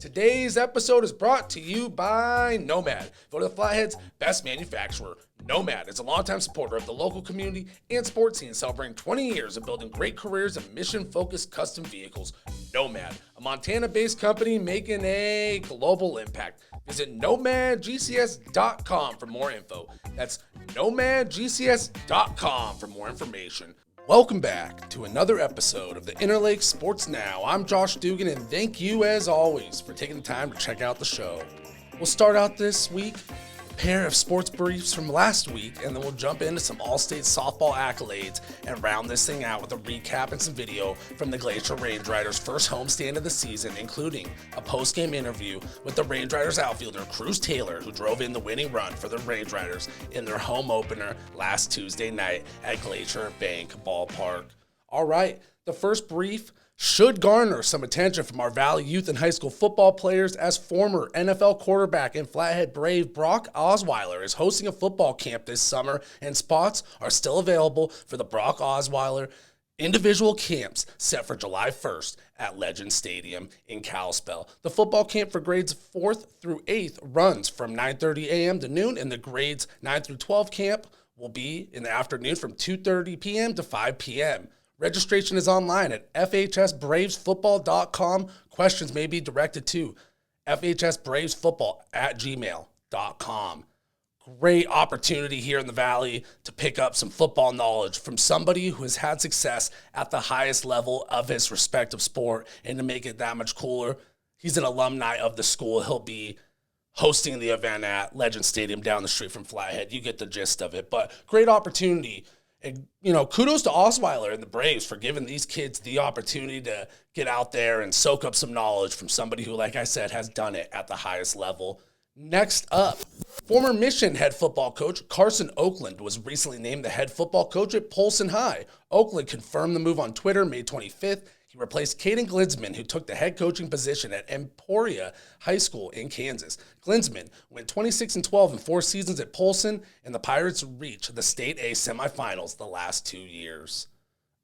Today's episode is brought to you by Nomad, voted the Flathead's best manufacturer. Nomad is a longtime supporter of the local community and sports scene, celebrating 20 years of building great careers in mission-focused custom vehicles. Nomad, a Montana-based company making a global impact. Visit nomadgcs.com for more info. That's nomadgcs.com for more information. Welcome back to another episode of the Interlake Sports Now. I'm Josh Dugan, and thank you, as always, for taking the time to check out the show. We'll start out this week with a pair of sports briefs from last week, and then we'll jump into some all-state softball accolades and round this thing out with a recap and some video from the Glacier Range Riders' first homestand of the season, including a post-game interview with the Range Riders outfielder Cruz Taylor, who drove in the winning run for the Range Riders in their home opener last Tuesday night at Glacier Bank Ballpark. All right, the first brief should garner some attention from our Valley youth and high school football players, as former NFL quarterback and Flathead Brave Brock Osweiler is hosting a football camp this summer, and spots are still available for the Brock Osweiler individual camps set for July 1st at Legend Stadium in Kalispell. The football camp for grades 4th through 8th runs from 9:30 a.m. to noon, and the grades 9 through 12 camp will be in the afternoon from 2:30 p.m. to 5 p.m. Registration is online at fhsbravesfootball.com. Questions may be directed to fhsbravesfootball@gmail.com. Great opportunity here in the Valley to pick up some football knowledge from somebody who has had success at the highest level of his respective sport. And to make it that much cooler, he's an alumni of the school. He'll be hosting the event at Legend Stadium down the street from Flathead. You get the gist of it, but great opportunity. And, kudos to Osweiler and the Braves for giving these kids the opportunity to get out there and soak up some knowledge from somebody who, like I said, has done it at the highest level. Next up, former Mission head football coach Carson Oakland was recently named the head football coach at Polson High. Oakland confirmed the move on Twitter May 25th. He replaced Caden Glinsman, who took the head coaching position at Emporia High School in Kansas. Glinsman went 26-12 in 4 seasons at Polson, and the Pirates reached the State A semifinals the last 2 years.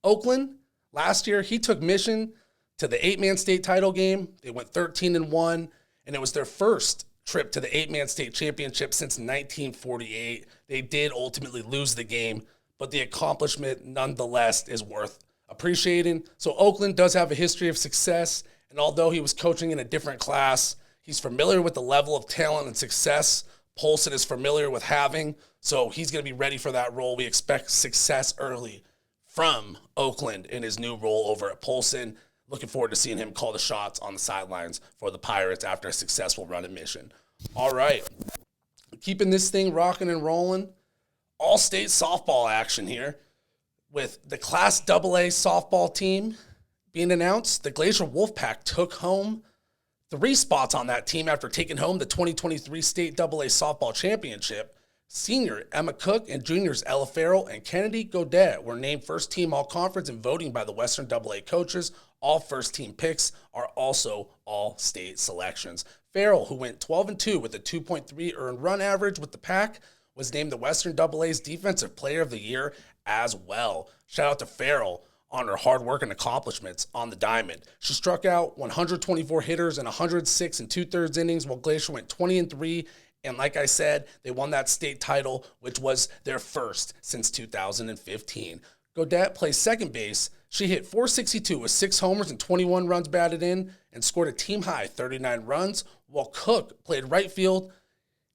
Oakland, last year, he took Mission to the 8-man state title game. They went 13-1, and it was their first trip to the 8-man state championship since 1948. They did ultimately lose the game, but the accomplishment nonetheless is worth appreciating. So Oakland does have a history of success, and although he was coaching in a different class, he's familiar with the level of talent and success Polson is familiar with having, so he's going to be ready for that role. We expect success early from Oakland in his new role over at Polson. Looking forward to seeing him call the shots on the sidelines for the Pirates after a successful run at Mission. All right, keeping this thing rocking and rolling, all-state softball action here. With the Class AA softball team being announced, the Glacier Wolfpack took home 3 spots on that team after taking home the 2023 State AA softball championship. Senior Emma Cook and juniors Ella Farrell and Kennedy Godet were named first-team all-conference in voting by the Western AA coaches. All first-team picks are also all-state selections. Farrell, who went 12-2 with a 2.3 earned run average with the Pack, was named the Western AA's Defensive Player of the Year as well. Shout out to Farrell on her hard work and accomplishments on the diamond. She struck out 124 hitters in 106 and 2/3 innings, while Glacier went 20-3. And like I said, they won that state title, which was their first since 2015. Godet plays second base. She hit .462 with 6 homers and 21 runs batted in and scored a team-high 39 runs, while Cook played right field,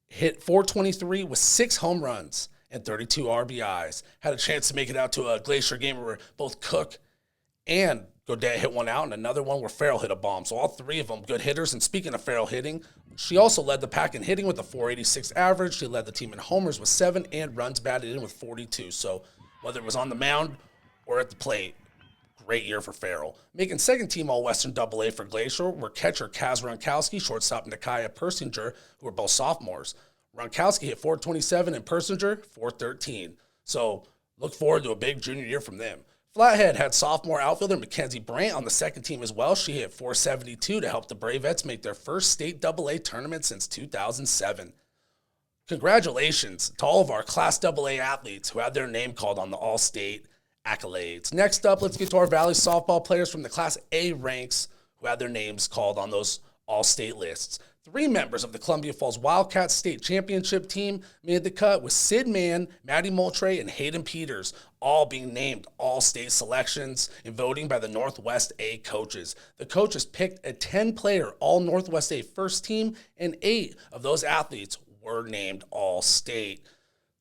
hit .423 with 6 home runs and 32 RBIs. Had a chance to make it out to a Glacier game where both Cook and Godet hit one out, and another one where Farrell hit a bomb. So all 3 of them good hitters. And speaking of Farrell hitting, she also led the Pack in hitting with a .486 average. She led the team in homers with 7 and runs batted in with 42. So whether it was on the mound or at the plate, great year for Farrell. Making second-team All-Western AA for Glacier were catcher Kaz Ronkowski, shortstop Nakaya Persinger, who were both sophomores. Ronkowski hit .427 and Persinger .413. So look forward to a big junior year from them. Flathead had sophomore outfielder Mackenzie Brandt on the second team as well. She hit .472 to help the Bravettes make their first state AA tournament since 2007. Congratulations to all of our Class AA athletes who had their name called on the All-State accolades. Next up, let's get to our Valley softball players from the Class A ranks who had their names called on those all-state lists. 3 members of the Columbia Falls Wildcats state championship team made the cut, with Sid Mann, Matty Moultrie, and Hayden Peters all being named all-state selections in voting by the Northwest A coaches. The coaches picked a 10-player all-Northwest A first team, and 8 of those athletes were named all-state.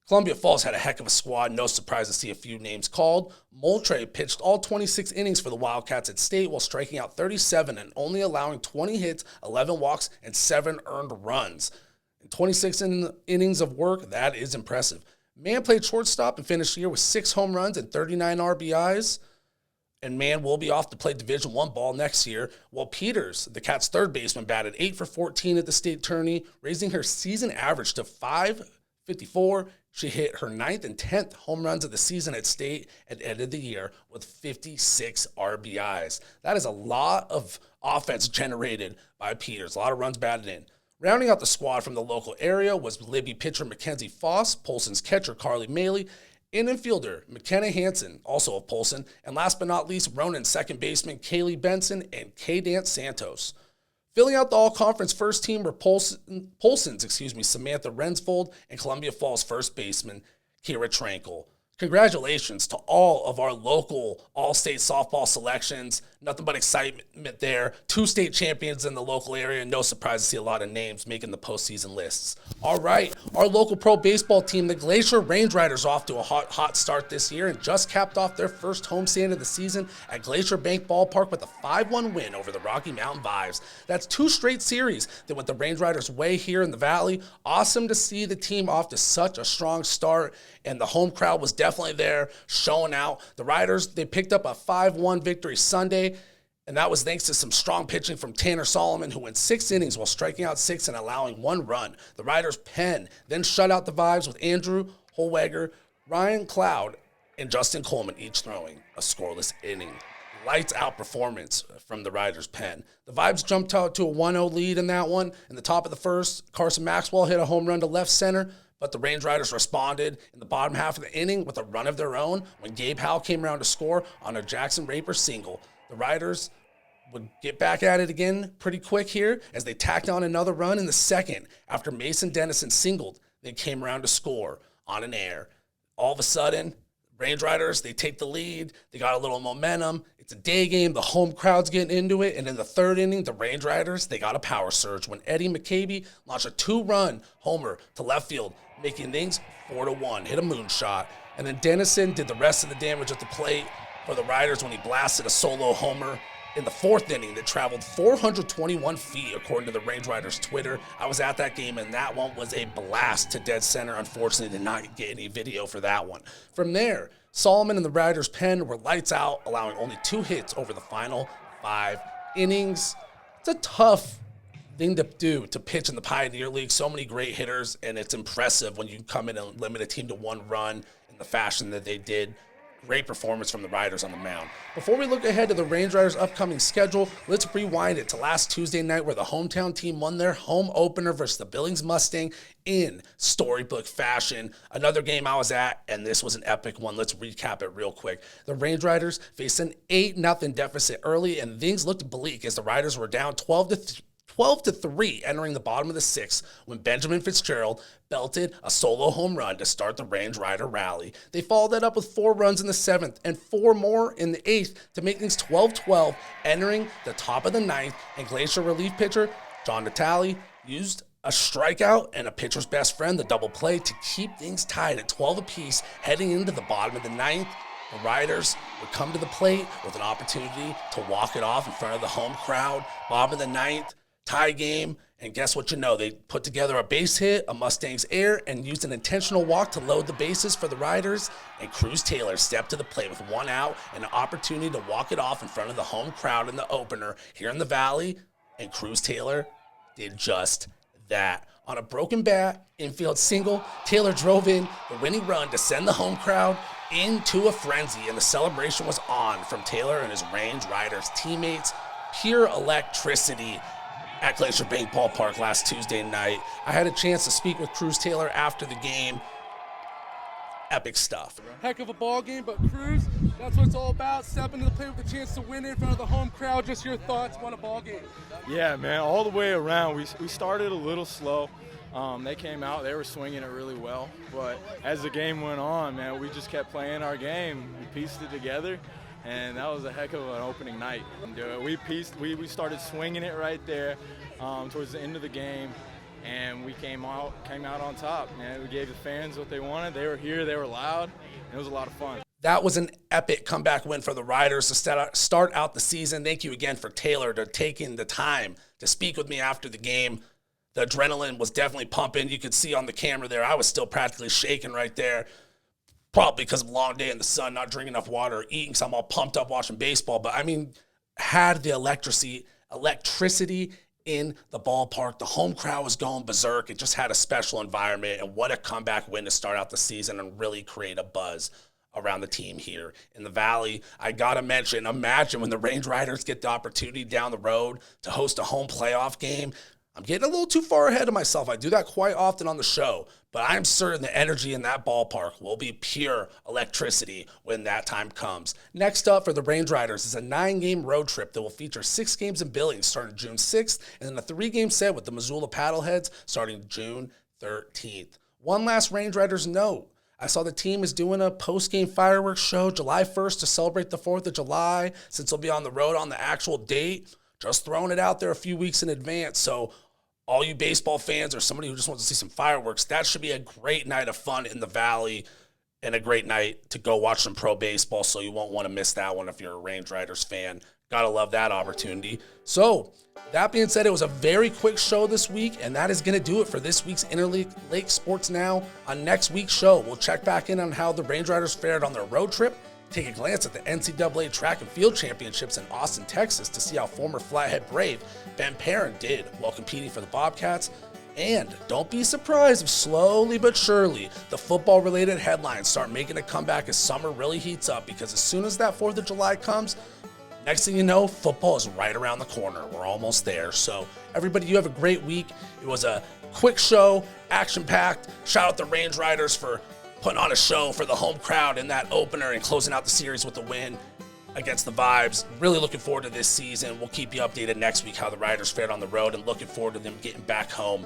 Columbia Falls had a heck of a squad. No surprise to see a few names called. Moultrie pitched all 26 innings for the Wildcats at state while striking out 37 and only allowing 20 hits, 11 walks, and 7 earned runs. In 26 innings of work, that is impressive. Mann played shortstop and finished the year with 6 home runs and 39 RBIs. And Mann will be off to play Division I ball next year, while Peters, the Cats' third baseman, batted 8 for 14 at the state tourney, raising her season average to .554. She hit her 9th and 10th home runs of the season at state and ended the year with 56 RBIs. That is a lot of offense generated by Peters, a lot of runs batted in. Rounding out the squad from the local area was Libby pitcher Mackenzie Foss, Polson's catcher Carly Maley, and infielder McKenna Hansen, also of Polson, and last but not least, Ronan's second baseman Kaylee Benson and K-Dance Santos. Filling out the all-conference first team were Polson's Samantha Rensfold and Columbia Falls first baseman Kira Tranquil. Congratulations to all of our local all-state softball selections. Nothing but excitement there. 2 state champions in the local area. No surprise to see a lot of names making the postseason lists. All right, our local pro baseball team, the Glacier Range Riders, off to a hot start this year and just capped off their first homestand of the season at Glacier Bank Ballpark with a 5-1 win over the Rocky Mountain Vibes. That's 2 straight series that went the Range Riders' way here in the Valley. Awesome to see the team off to such a strong start, and the home crowd was definitely there, showing out. The Riders, they picked up a 5-1 victory Sunday, and that was thanks to some strong pitching from Tanner Solomon, who went 6 innings while striking out 6 and allowing 1 run. The Riders' pen then shut out the Vibes with Andrew Holweger, Ryan Cloud, and Justin Coleman each throwing a scoreless inning. Lights out performance from the Riders' pen. The Vibes jumped out to a 1-0 lead in that one. In the top of the first, Carson Maxwell hit a home run to left center, but the Range Riders responded in the bottom half of the inning with a run of their own when Gabe Howell came around to score on a Jackson Raper single. The Riders would get back at it again pretty quick here as they tacked on another run in the second after Mason Dennison singled. They came around to score on an air. All of a sudden, Range Riders, they take the lead. They got a little momentum. It's a day game. The home crowd's getting into it. And in the third inning, the Range Riders, they got a power surge when Eddie McCabe launched a 2-run homer to left field, making things 4-1, hit a moonshot. And then Dennison did the rest of the damage at the plate for the Riders when he blasted a solo homer in the 4th inning that traveled 421 feet, according to the Range Riders Twitter. I was at that game, and that one was a blast to dead center. Unfortunately, did not get any video for that one. From there, Solomon and the Riders' pen were lights out, allowing only 2 hits over the final 5 innings. It's a tough thing to do, to pitch in the Pioneer League. So many great hitters, and it's impressive when you come in and limit a team to 1 run in the fashion that they did. Great performance from the Riders on the mound. Before we look ahead to the Range Riders' upcoming schedule, let's rewind it to last Tuesday night where the hometown team won their home opener versus the Billings Mustang in storybook fashion. Another game I was at, and this was an epic one. Let's recap it real quick. The Range Riders faced an 8-0 deficit early, and things looked bleak as the Riders were down 12-3 entering the bottom of the 6th when Benjamin Fitzgerald belted a solo home run to start the Range Rider rally. They followed that up with 4 runs in the 7th and 4 more in the 8th to make things 12-12 entering the top of the 9th, and Glacier relief pitcher John Natale used a strikeout and a pitcher's best friend, the double play, to keep things tied at 12 apiece heading into the bottom of the 9th. The Riders would come to the plate with an opportunity to walk it off in front of the home crowd. Bottom of the 9th, tie game, and guess what you know? They put together a base hit, a Mustang's air, and used an intentional walk to load the bases for the Riders, and Cruz Taylor stepped to the plate with 1 out and an opportunity to walk it off in front of the home crowd in the opener here in the Valley, and Cruz Taylor did just that. On a broken bat, infield single, Taylor drove in the winning run to send the home crowd into a frenzy, and the celebration was on from Taylor and his Range Riders teammates. Pure electricity at Glacier Bank Ballpark last Tuesday night. I had a chance to speak with Cruz Taylor after the game. Epic stuff. Heck of a ball game, but Cruz, That's what it's all about, stepping to the plate with a chance to win it in front of the home crowd. Just your thoughts, won a ball game. Yeah, man, all the way around. We started a little slow. They came out, they were swinging it really well. But as the game went on, man, we just kept playing our game. We pieced it together, and that was a heck of an opening night. And, we started swinging it right there towards the end of the game, and we came out on top, man. We gave the fans what they wanted. They were here, they were loud, and it was a lot of fun. That was an epic comeback win for the Riders to start out the season. Thank you again for Taylor to taking the time to speak with me after the game. The adrenaline was definitely pumping. You could see on the camera there, I was still practically shaking right there. Probably because of a long day in the sun, not drinking enough water, eating, so I'm all pumped up watching baseball. But I mean, had the electricity in the ballpark. The home crowd was going berserk. It just had a special environment, and what a comeback win to start out the season and really create a buzz around the team here in the Valley. I gotta imagine when the Range Riders get the opportunity down the road to host a home playoff game. I'm getting a little too far ahead of myself. I do that quite often on the show, but I'm certain the energy in that ballpark will be pure electricity when that time comes. Next up for the Range Riders is a 9-game road trip that will feature 6 games in Billings starting June 6th, and then a 3-game set with the Missoula Paddleheads starting June 13th. One last Range Riders note. I saw the team is doing a post-game fireworks show July 1st to celebrate the 4th of July, since they'll be on the road on the actual date. Just throwing it out there a few weeks in advance. So all you baseball fans or somebody who just wants to see some fireworks, that should be a great night of fun in the Valley and a great night to go watch some pro baseball. So you won't want to miss that one if you're a Range Riders fan. Gotta love that opportunity. So that being said, it was a very quick show this week, and that is going to do it for this week's Interlake Sports Now. On next week's show, we'll check back in on how the Range Riders fared on their road trip, take a glance at the NCAA Track and Field Championships in Austin, Texas to see how former Flathead Brave Ben Perrin did while competing for the Bobcats. And don't be surprised if slowly but surely the football-related headlines start making a comeback as summer really heats up, because as soon as that 4th of July comes, next thing you know, football is right around the corner. We're almost there. So everybody, you have a great week. It was a quick show, action-packed. Shout out the Range Riders for putting on a show for the home crowd in that opener and closing out the series with a win against the Vibes. Really looking forward to this season. We'll keep you updated next week how the Riders fared on the road, and looking forward to them getting back home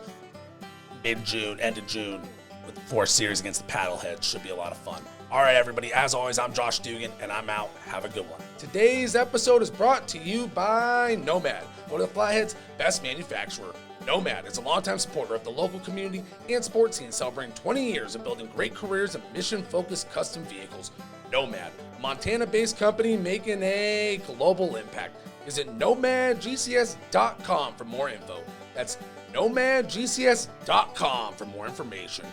mid-June, end of June, with the 4th series against the Paddleheads. Should be a lot of fun. All right, everybody, as always, I'm Josh Dugan, and I'm out. Have a good one. Today's episode is brought to you by Nomad, one of the Flathead's best manufacturer. Nomad is a longtime supporter of the local community and sports scene, celebrating 20 years of building great careers in mission-focused custom vehicles. Nomad, a Montana-based company making a global impact. Visit nomadgcs.com for more info. That's nomadgcs.com for more information.